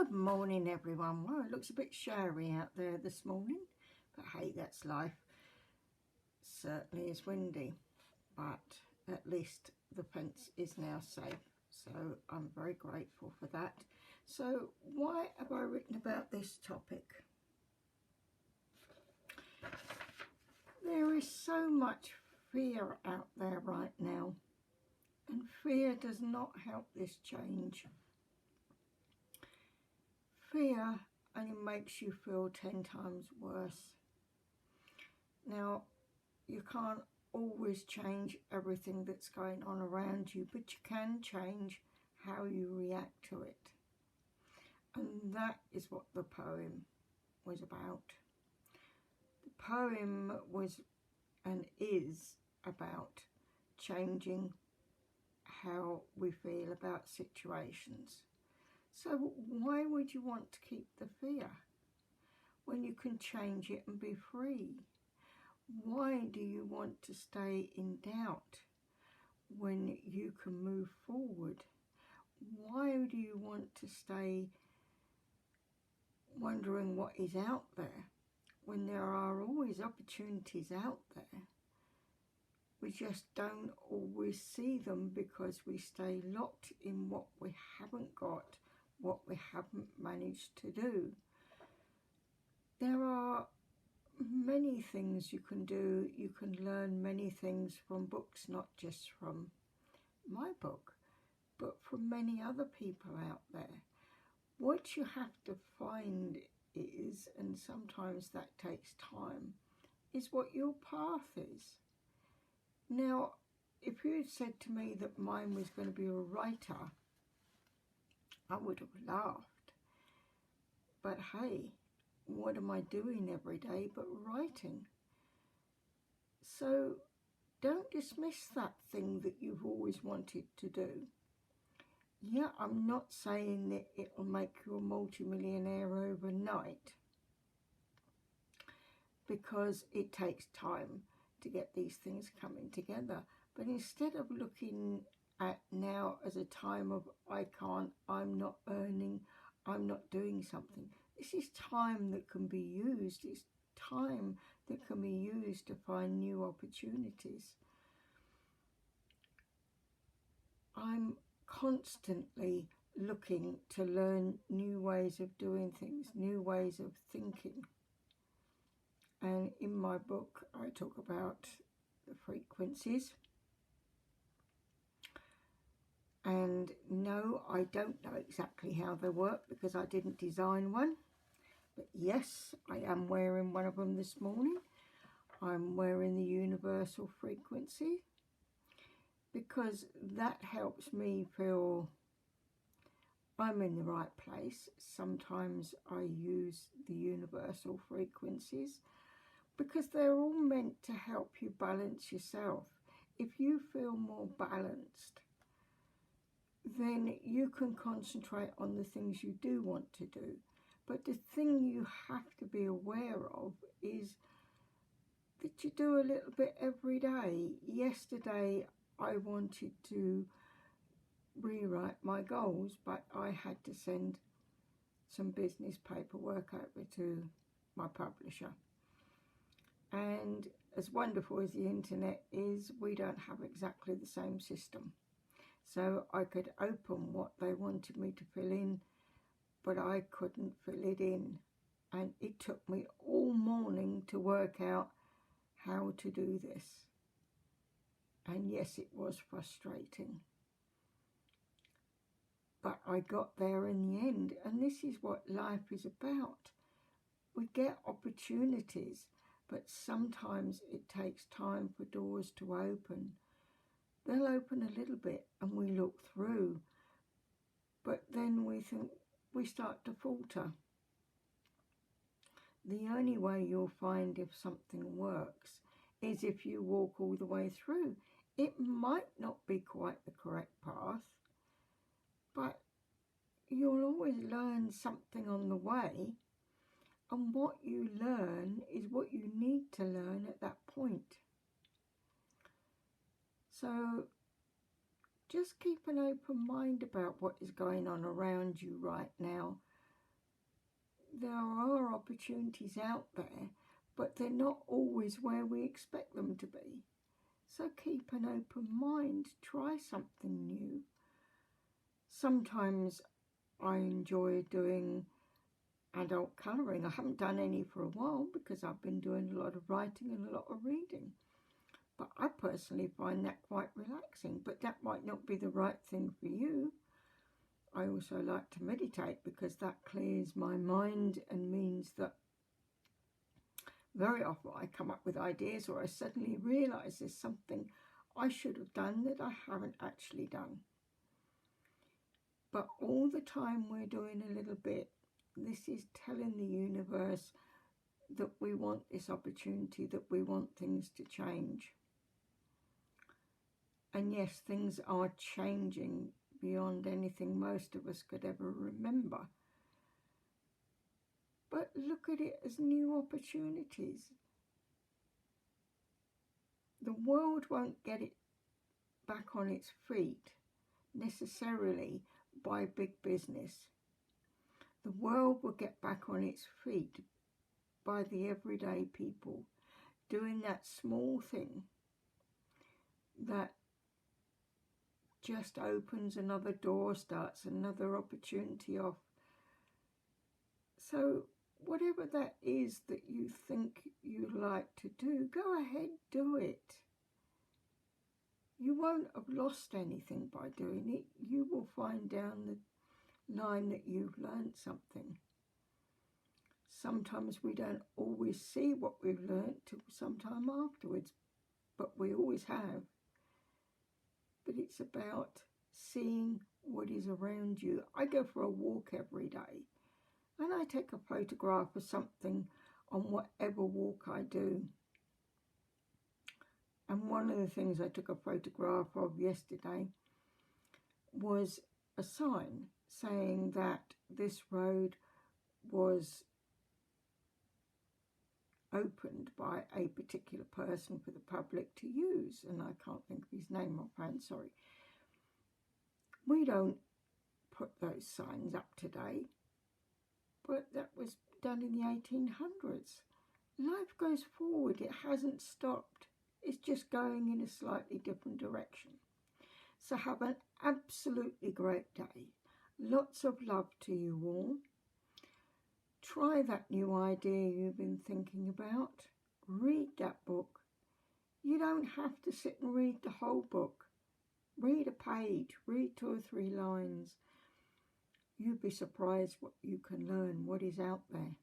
Good morning, everyone. Well, it looks a bit showery out there this morning, but hey, that's life. Certainly is windy, but at least the fence is now safe, so I'm very grateful for that. So why have I written about this topic? There is so much fear out there right now, and fear does not help this change. Fear only makes you feel 10 times worse. Now, you can't always change everything that's going on around you, but you can change how you react to it. And that is what the poem was about. The poem was and is about changing how we feel about situations. So why would you want to keep the fear when you can change it and be free? Why do you want to stay in doubt when you can move forward? Why do you want to stay wondering what is out there when there are always opportunities out there? We just don't always see them because we stay locked in what we haven't got, what we haven't managed to do. There are many things you can do. You can learn many things from books, not just from my book, but from many other people out there. What you have to find is, and sometimes that takes time, is what your path is. Now, if you had said to me that mine was going to be a writer, I would have laughed. But hey, what am I doing every day but writing? So don't dismiss that thing that you've always wanted to do. Yeah, I'm not saying that it will make you a multimillionaire overnight, because it takes time to get these things coming together. But instead of looking at now as a time of I can't, I'm not earning, I'm not doing something, this is time that can be used. It's time that can be used to find new opportunities. I'm constantly looking to learn new ways of doing things, new ways of thinking. And in my book, I talk about the frequencies. And no, I don't know exactly how they work because I didn't design one. But yes, I am wearing one of them this morning. I'm wearing the universal frequency because that helps me feel I'm in the right place. Sometimes I use the universal frequencies because they're all meant to help you balance yourself. If you feel more balanced, then you can concentrate on the things you do want to do. But the thing you have to be aware of is that you do a little bit every day. Yesterday, I wanted to rewrite my goals, but I had to send some business paperwork over to my publisher. And as wonderful as the internet is, we don't have exactly the same system. So I could open what they wanted me to fill in, but I couldn't fill it in. And it took me all morning to work out how to do this. And yes, it was frustrating. But I got there in the end. And this is what life is about. We get opportunities, but sometimes it takes time for doors to open. They'll open a little bit and we look through, but then we start to falter. The only way you'll find if something works is if you walk all the way through. It might not be quite the correct path, but you'll always learn something on the way, and what you learn is what you need to learn at that point. So just keep an open mind about what is going on around you right now. there are opportunities out there, but they're not always where we expect them to be. So keep an open mind, try something new. Sometimes I enjoy doing adult colouring. I haven't done any for a while because I've been doing a lot of writing and a lot of reading. But I personally find that quite relaxing, but that might not be the right thing for you. I also like to meditate because that clears my mind and means that very often I come up with ideas, or I suddenly realise there's something I should have done that I haven't actually done. But all the time we're doing a little bit. This is telling the universe that we want this opportunity, that we want things to change. And yes, things are changing beyond anything most of us could ever remember. But look at it as new opportunities. The world won't get it back on its feet necessarily by big business. The world will get back on its feet by the everyday people doing that small thing that just opens another door, starts another opportunity off. So whatever that is that you think you like to do, go ahead, do it. You won't have lost anything by doing it. You will find down the line that you've learned something. Sometimes we don't always see what we've learned till sometime afterwards, but we always have. But it's about seeing what is around you. I go for a walk every day and I take a photograph of something on whatever walk I do. And one of the things I took a photograph of yesterday was a sign saying that this road was opened by a particular person for the public to use, and I can't think of his name offhand, sorry. We don't put those signs up today, but that was done in the 1800s. Life goes forward, it hasn't stopped. It's just going in a slightly different direction. So have an absolutely great day. Lots of love to you all. Try that new idea you've been thinking about. Read that book. You don't have to sit and read the whole book. Read a page, read 2 or 3 lines. You'd be surprised what you can learn, what is out there.